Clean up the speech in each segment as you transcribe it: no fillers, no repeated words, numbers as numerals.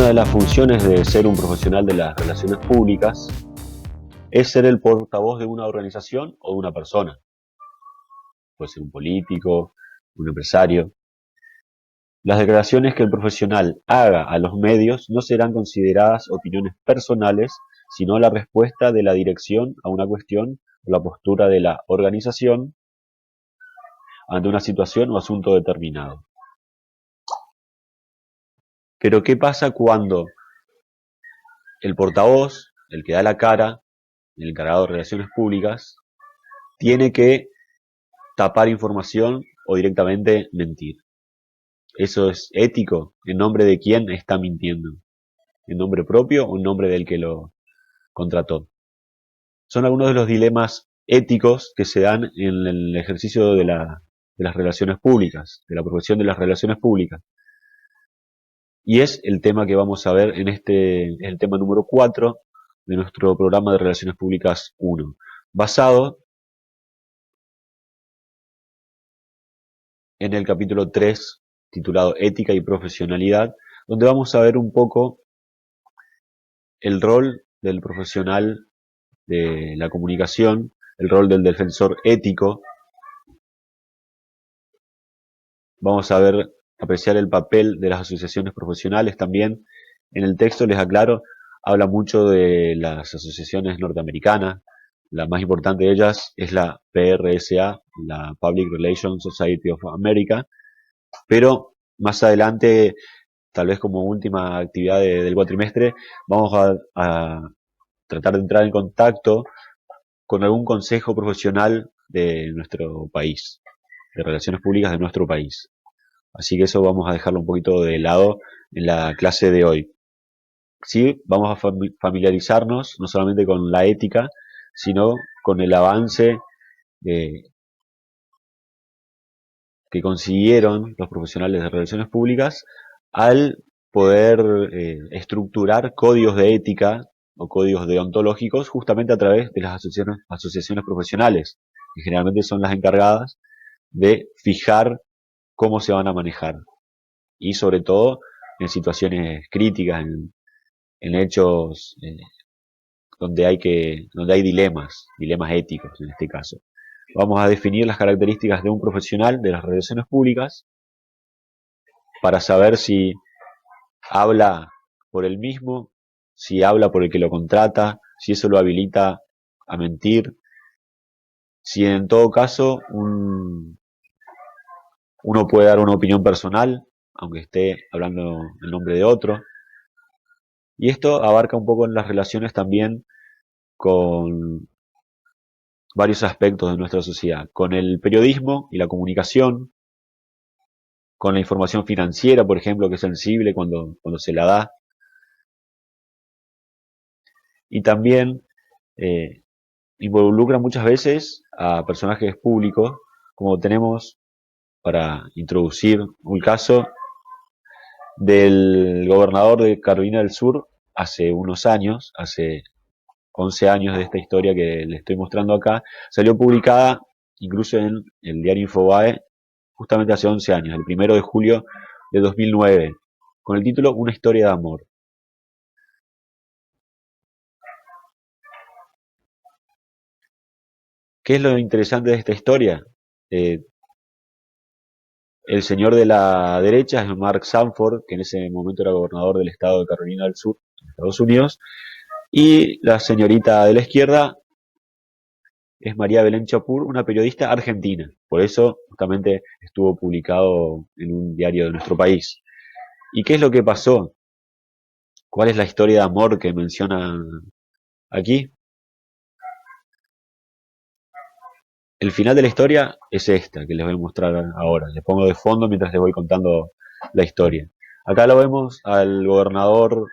Una de las funciones de ser un profesional de las relaciones públicas es ser el portavoz de una organización o de una persona. Puede ser un político, un empresario. Las declaraciones que el profesional haga a los medios no serán consideradas opiniones personales, sino la respuesta de la dirección a una cuestión o la postura de la organización ante una situación o asunto determinado. Pero ¿qué pasa cuando el portavoz, el que da la cara, el encargado de relaciones públicas, tiene que tapar información o directamente mentir? ¿Eso es ético? ¿En nombre de quién está mintiendo? ¿En nombre propio o en nombre del que lo contrató? Son algunos de los dilemas éticos que se dan en el ejercicio de las relaciones públicas, de la profesión de las relaciones públicas. Y es el tema que vamos a ver en el tema número 4 de nuestro programa de Relaciones Públicas 1, basado en el capítulo 3, titulado Ética y Profesionalidad, donde vamos a ver un poco el rol del profesional de la comunicación, el rol del defensor ético. Vamos a apreciar el papel de las asociaciones profesionales también. En el texto, les aclaro, habla mucho de las asociaciones norteamericanas. La más importante de ellas es la PRSA, la Public Relations Society of America, pero más adelante, tal vez como última actividad del cuatrimestre, vamos a tratar de entrar en contacto con algún consejo profesional de nuestro país, de relaciones públicas de nuestro país. Así que eso vamos a dejarlo un poquito de lado en la clase de hoy. Sí, vamos a familiarizarnos no solamente con la ética, sino con el avance que consiguieron los profesionales de relaciones públicas al poder estructurar códigos de ética o códigos deontológicos justamente a través de las asociaciones profesionales, que generalmente son las encargadas de fijar cómo se van a manejar y sobre todo en situaciones críticas, en hechos donde hay dilemas éticos en este caso. Vamos a definir las características de un profesional de las relaciones públicas para saber si habla por él mismo, si habla por el que lo contrata, si eso lo habilita a mentir, si en todo caso uno puede dar una opinión personal, aunque esté hablando en nombre de otro. Y esto abarca un poco en las relaciones también con varios aspectos de nuestra sociedad, con el periodismo y la comunicación, con la información financiera, por ejemplo, que es sensible cuando se la da, y también involucra muchas veces a personajes públicos, como tenemos para introducir un caso del gobernador de Carolina del Sur hace unos años, hace 11 años de esta historia que le estoy mostrando acá, salió publicada incluso en el diario Infobae justamente hace 11 años, el 1 de julio de 2009, con el título Una historia de amor. ¿Qué es lo interesante de esta historia? El señor de la derecha es Mark Sanford, que en ese momento era gobernador del estado de Carolina del Sur, en Estados Unidos, y la señorita de la izquierda es María Belén Chapur, una periodista argentina. Por eso justamente estuvo publicado en un diario de nuestro país. ¿Y qué es lo que pasó? ¿Cuál es la historia de amor que menciona aquí? El final de la historia es esta, que les voy a mostrar ahora. Les pongo de fondo mientras les voy contando la historia. Acá lo vemos al gobernador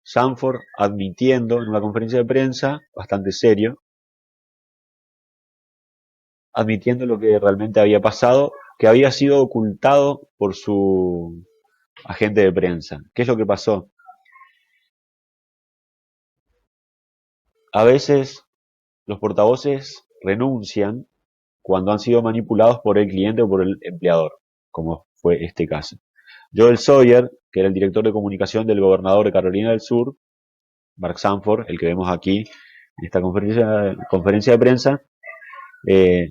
Sanford admitiendo en una conferencia de prensa, bastante serio, admitiendo lo que realmente había pasado, que había sido ocultado por su agente de prensa. ¿Qué es lo que pasó? A veces los portavoces renuncian cuando han sido manipulados por el cliente o por el empleador, como fue este caso. Joel Sawyer, que era el director de comunicación del gobernador de Carolina del Sur, Mark Sanford, el que vemos aquí en esta conferencia de prensa, eh,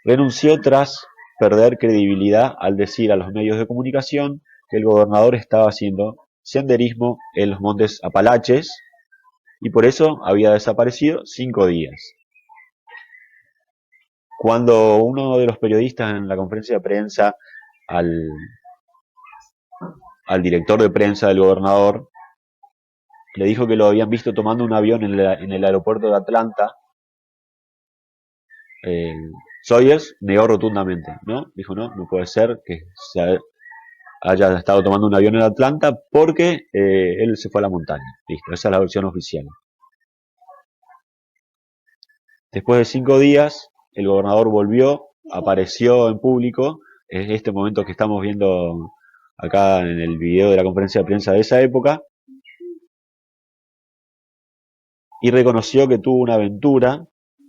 renunció tras perder credibilidad al decir a los medios de comunicación que el gobernador estaba haciendo senderismo en los montes Apalaches y por eso había desaparecido 5 días. Cuando uno de los periodistas en la conferencia de prensa al, al director de prensa del gobernador le dijo que lo habían visto tomando un avión en el aeropuerto de Atlanta, eh, Sawyers negó rotundamente, ¿no? Dijo, no puede ser que se haya estado tomando un avión en Atlanta porque él se fue a la montaña. Listo, esa es la versión oficial. Después de 5 días, el gobernador volvió, apareció en público, es este momento que estamos viendo acá en el video de la conferencia de prensa de esa época, y reconoció que tuvo una aventura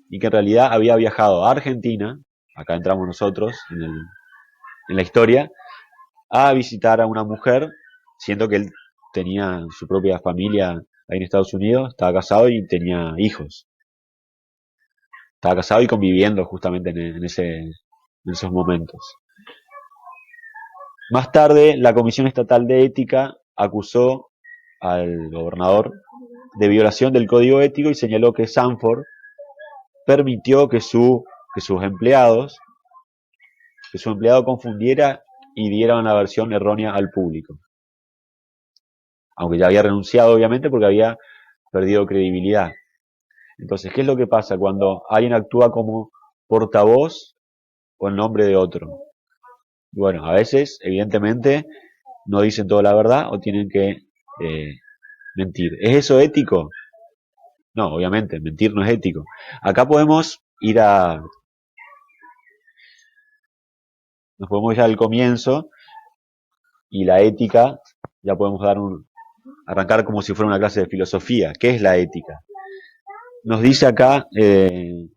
y que en realidad había viajado a Argentina, acá entramos nosotros en la historia, a visitar a una mujer, siendo que él tenía su propia familia ahí en Estados Unidos, estaba casado y tenía hijos. Estaba casado y conviviendo justamente en esos momentos. Más tarde, la Comisión Estatal de Ética acusó al gobernador de violación del código ético y señaló que Sanford permitió que su empleado confundiera y diera una versión errónea al público. Aunque ya había renunciado, obviamente, porque había perdido credibilidad. Entonces, ¿qué es lo que pasa cuando alguien actúa como portavoz o en nombre de otro? Bueno, a veces, evidentemente, no dicen toda la verdad o tienen que mentir. ¿Es eso ético? No, obviamente, mentir no es ético. Acá nos podemos ir al comienzo y la ética, ya podemos arrancar como si fuera una clase de filosofía. ¿Qué es la ética? Nos dice acá el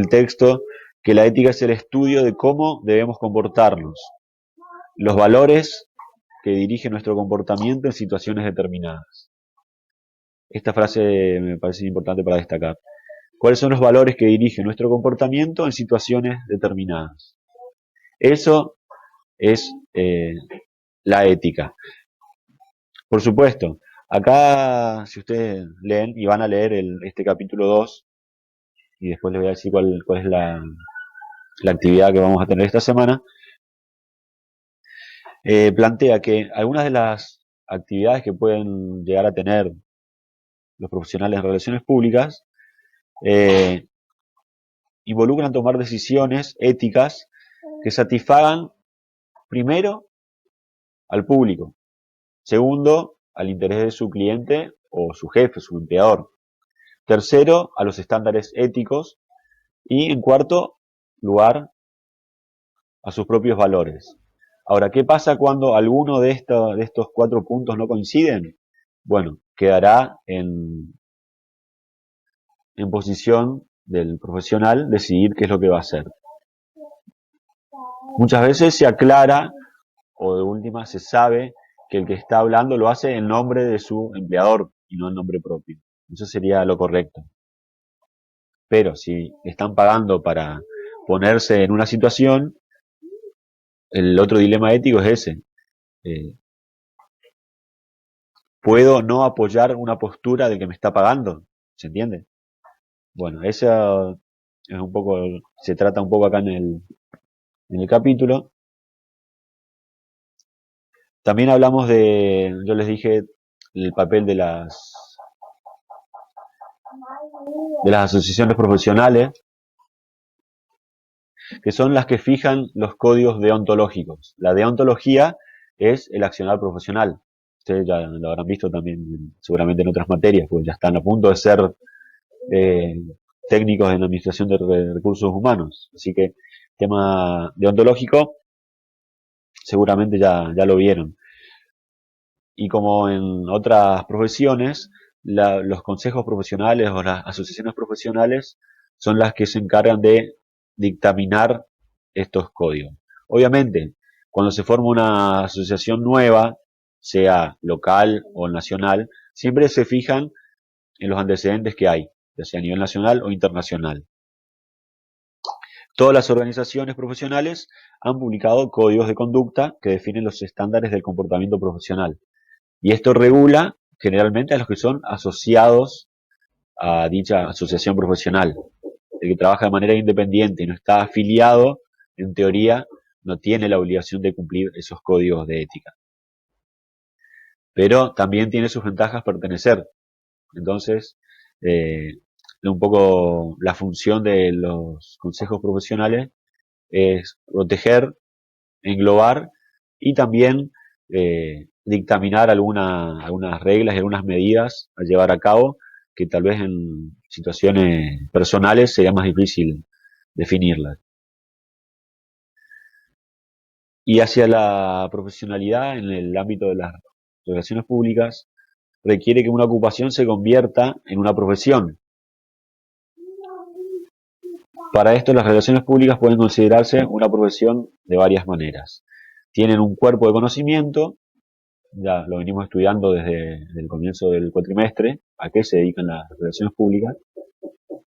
texto que la ética es el estudio de cómo debemos comportarnos, los valores que dirigen nuestro comportamiento en situaciones determinadas. Esta frase me parece importante para destacar. ¿Cuáles son los valores que dirigen nuestro comportamiento en situaciones determinadas? Eso es la ética. Por supuesto, acá si ustedes leen y van a leer este capítulo 2, y después les voy a decir cuál es la actividad que vamos a tener esta semana, plantea que algunas de las actividades que pueden llegar a tener los profesionales en relaciones públicas involucran tomar decisiones éticas que satisfagan primero al público, segundo al interés de su cliente o su jefe, su empleador, tercero a los estándares éticos y en cuarto lugar a sus propios valores. Ahora, ¿qué pasa cuando alguno de estos 4 puntos no coinciden? Bueno, quedará en posición del profesional decidir qué es lo que va a hacer. Muchas veces se aclara o de última se sabe que el que está hablando lo hace en nombre de su empleador y no en nombre propio. Eso sería lo correcto. Pero si están pagando para ponerse en una situación, el otro dilema ético es ese. ¿Puedo no apoyar una postura del que me está pagando? ¿Se entiende? Bueno, esa es un poco, se trata un poco acá en el capítulo. También hablamos yo les dije, el papel de las asociaciones profesionales, que son las que fijan los códigos deontológicos. La deontología es el accionar profesional. Ustedes ya lo habrán visto también seguramente en otras materias, pues ya están a punto de ser técnicos en administración de recursos humanos. Así que tema deontológico seguramente ya lo vieron. Y como en otras profesiones, los consejos profesionales o las asociaciones profesionales son las que se encargan de dictaminar estos códigos. Obviamente, Cuando se forma una asociación nueva, sea local o nacional, siempre se fijan en los antecedentes que hay, ya sea a nivel nacional o internacional. Todas las organizaciones profesionales han publicado códigos de conducta que definen los estándares del comportamiento profesional. Y esto regula generalmente a los que son asociados a dicha asociación profesional. El que trabaja de manera independiente y no está afiliado, en teoría, no tiene la obligación de cumplir esos códigos de ética. Pero también tiene sus ventajas pertenecer. Entonces, un poco la función de los consejos profesionales es proteger, englobar y también dictaminar algunas reglas y algunas medidas a llevar a cabo que tal vez en situaciones personales sería más difícil definirlas. Y hacia la profesionalidad en el ámbito de las relaciones públicas requiere que una ocupación se convierta en una profesión. Para esto las relaciones públicas pueden considerarse una profesión de varias maneras. Tienen un cuerpo de conocimiento, ya lo venimos estudiando desde el comienzo del cuatrimestre, a qué se dedican las relaciones públicas.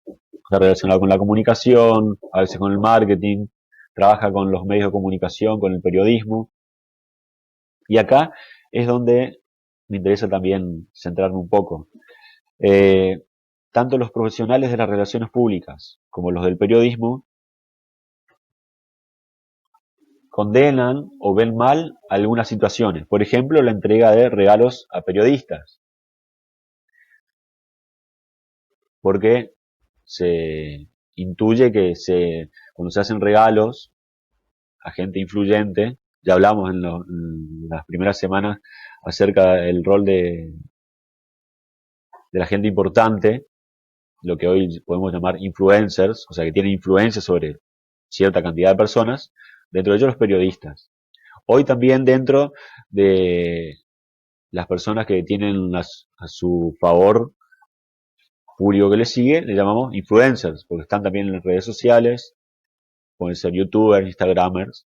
Está relacionado con la comunicación, a veces con el marketing, trabaja con los medios de comunicación, con el periodismo. Y acá es donde me interesa también centrarme un poco. Tanto los profesionales de las relaciones públicas como los del periodismo condenan o ven mal algunas situaciones. Por ejemplo, la entrega de regalos a periodistas. Porque se intuye que cuando se hacen regalos a gente influyente, ya hablamos en las primeras semanas acerca del rol de la gente importante, lo que hoy podemos llamar influencers, o sea, que tienen influencia sobre cierta cantidad de personas, dentro de ellos los periodistas. Hoy también dentro de las personas que tienen a su favor público que les sigue, le llamamos influencers, porque están también en las redes sociales, pueden ser youtubers, instagramers,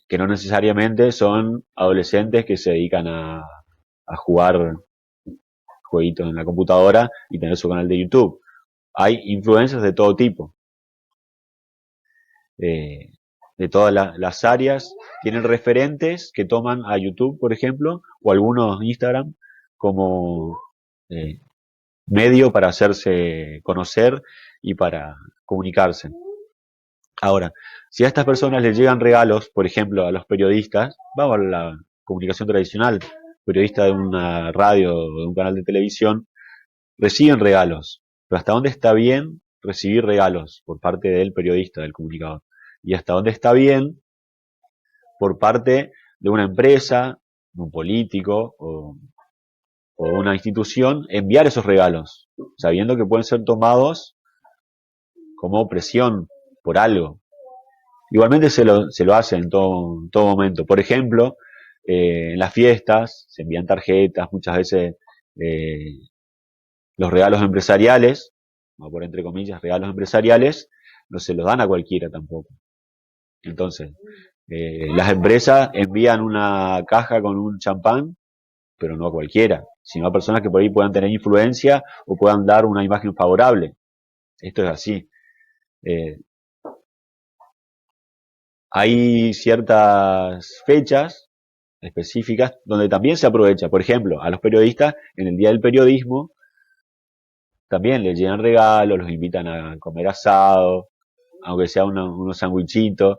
que no necesariamente son adolescentes que se dedican a jugar jueguitos en la computadora y tener su canal de YouTube. Hay influencers de todo tipo, de todas las áreas, tienen referentes que toman a YouTube, por ejemplo, o algunos Instagram como medio para hacerse conocer y para comunicarse. Ahora, si a estas personas les llegan regalos, por ejemplo, a los periodistas, vamos a la comunicación tradicional, periodista de una radio o de un canal de televisión, reciben regalos, pero ¿hasta dónde está bien recibir regalos por parte del periodista, del comunicador? Y hasta dónde está bien por parte de una empresa, de un político o una institución enviar esos regalos, sabiendo que pueden ser tomados como presión por algo. Igualmente se lo hace en todo momento. Por ejemplo, en las fiestas se envían tarjetas, muchas veces los regalos empresariales, vamos a poner entre comillas regalos empresariales, no se los dan a cualquiera tampoco. Entonces, las empresas envían una caja con un champán, pero no a cualquiera, sino a personas que por ahí puedan tener influencia o puedan dar una imagen favorable. Esto es así. Hay ciertas fechas específicas donde también se aprovecha. Por ejemplo, a los periodistas en el Día del Periodismo también les llegan regalos, los invitan a comer asado, aunque sea unos sandwichitos,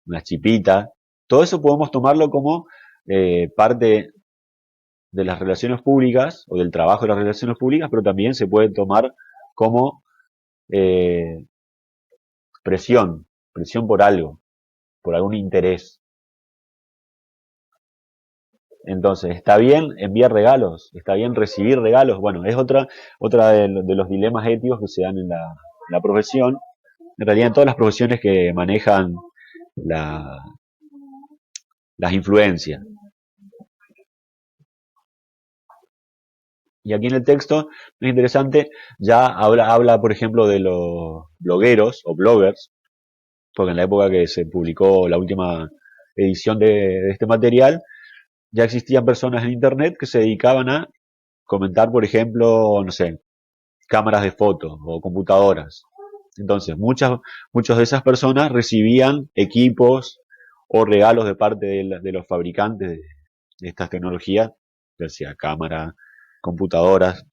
unas chipitas. Todo eso podemos tomarlo como parte de las relaciones públicas o del trabajo de las relaciones públicas, pero también se puede tomar como eh, presión por algo, por algún interés. Entonces, ¿está bien enviar regalos? ¿Está bien recibir regalos? Bueno, es otra de los dilemas éticos que se dan en la profesión. En realidad, en todas las profesiones que manejan la, las influencias. Y aquí en el texto es interesante, ya habla, por ejemplo, de los blogueros o bloggers, porque en la época que se publicó la última edición de este material, ya existían personas en Internet que se dedicaban a comentar, por ejemplo, no sé, cámaras de fotos o computadoras. Entonces, muchas de esas personas recibían equipos o regalos de parte de los fabricantes de estas tecnologías, ya sea cámara, computadoras,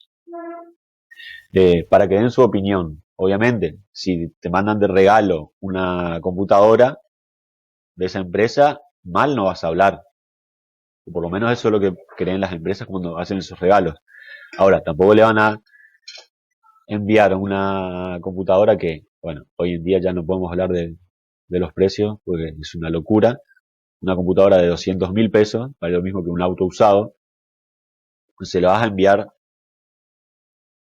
para que den su opinión. Obviamente, si te mandan de regalo una computadora de esa empresa, mal no vas a hablar. O por lo menos eso es lo que creen las empresas cuando hacen esos regalos. Ahora, tampoco le van a enviar una computadora que, bueno, hoy en día ya no podemos hablar de los precios porque es una locura. Una computadora de 200.000 pesos, vale lo mismo que un auto usado, se la vas a enviar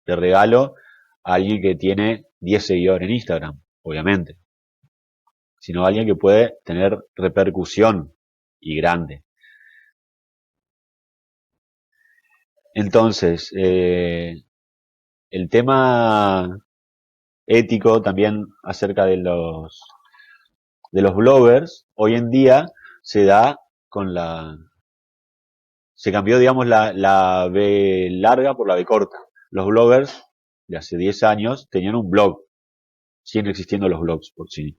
de regalo a alguien que tiene 10 seguidores en Instagram, obviamente, sino a alguien que puede tener repercusión y grande. Entonces, el tema ético también acerca de los bloggers, hoy en día se da con se cambió, digamos, la B larga por la B corta. Los bloggers de hace 10 años tenían un blog, siguen existiendo los blogs, por si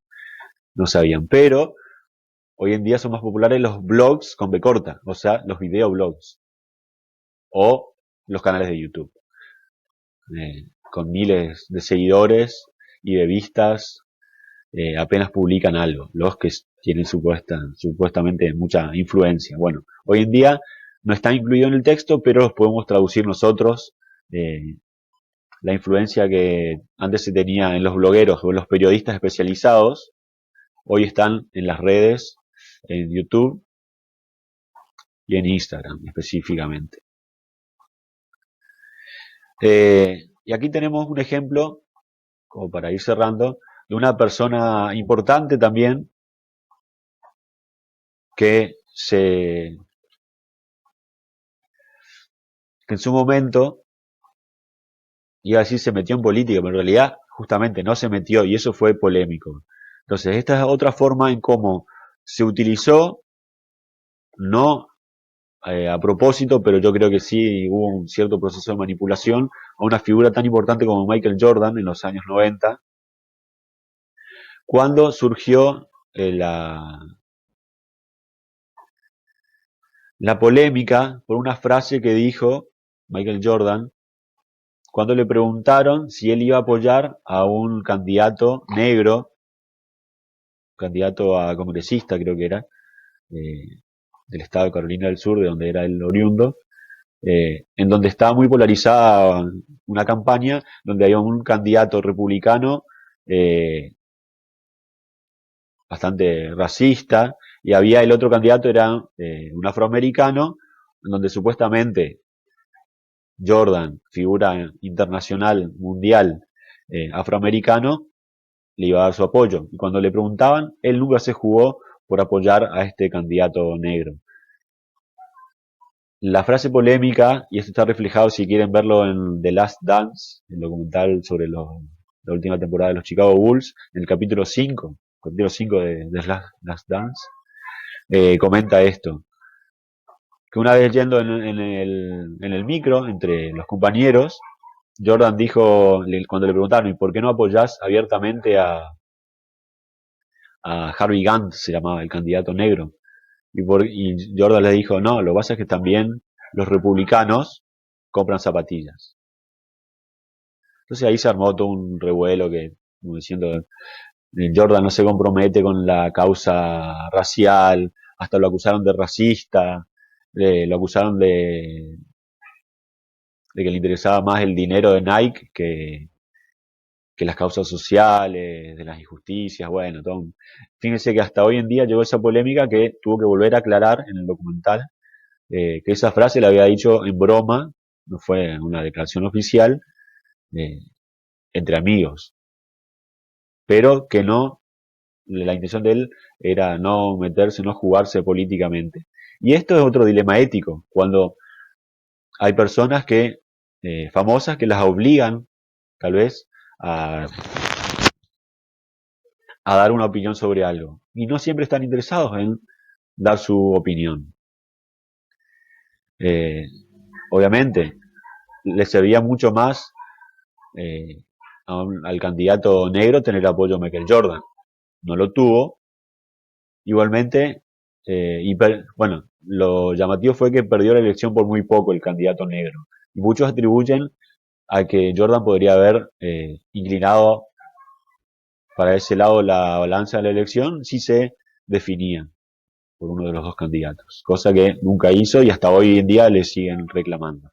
no sabían, pero hoy en día son más populares los blogs con B corta, o sea, los videoblogs o los canales de YouTube, con miles de seguidores y de vistas, apenas publican algo, los que tienen supuestamente mucha influencia. Bueno, hoy en día no está incluido en el texto, pero los podemos traducir nosotros. eh, la influencia que antes se tenía en los blogueros o en los periodistas especializados, hoy están en las redes, en YouTube y en Instagram específicamente. Y aquí tenemos un ejemplo, como para ir cerrando, de una persona importante también que que en su momento, iba a decir se metió en política, pero en realidad justamente no se metió y eso fue polémico. Entonces, esta es otra forma en cómo se utilizó, no a propósito, pero yo creo que sí hubo un cierto proceso de manipulación a una figura tan importante como Michael Jordan en los años 90, cuando surgió la polémica por una frase que dijo Michael Jordan cuando le preguntaron si él iba a apoyar a un candidato negro, candidato a congresista creo que era, del estado de Carolina del Sur, de donde era el oriundo, en donde estaba muy polarizada una campaña, donde había un candidato republicano bastante racista, y había el otro candidato, era un afroamericano, donde supuestamente Jordan, figura internacional, mundial, afroamericano, le iba a dar su apoyo. Y cuando le preguntaban, él nunca se jugó por apoyar a este candidato negro. La frase polémica, y esto está reflejado si quieren verlo en The Last Dance, el documental sobre la última temporada de los Chicago Bulls, en el capítulo 5 de The Last Dance, comenta esto, que una vez yendo en el micro entre los compañeros, Jordan dijo, cuando le preguntaron, ¿y por qué no apoyás abiertamente a Harvey Gantt, se llamaba el candidato negro? Y Jordan le dijo, no, lo que pasa es que también los republicanos compran zapatillas. Entonces ahí se armó todo un revuelo que, como diciendo, Jordan no se compromete con la causa racial, hasta lo acusaron de racista, lo acusaron de que le interesaba más el dinero de Nike que las causas sociales, de las injusticias, bueno, todo. Fíjense que hasta hoy en día llegó esa polémica que tuvo que volver a aclarar en el documental, que esa frase la había dicho en broma, no fue una declaración oficial, eh, entre amigos, pero que no, la intención de él era no meterse, no jugarse políticamente. Y esto es otro dilema ético, cuando hay personas famosas que las obligan, tal vez, a dar una opinión sobre algo. Y no siempre están interesados en dar su opinión. Eh, Obviamente, le servía mucho más al candidato negro tener apoyo de Michael Jordan. No lo tuvo. Igualmente, bueno, lo llamativo fue que perdió la elección por muy poco el candidato negro. Y muchos atribuyen a que Jordan podría haber inclinado para ese lado la balanza de la elección si se definía por uno de los dos candidatos, cosa que nunca hizo y hasta hoy en día le siguen reclamando.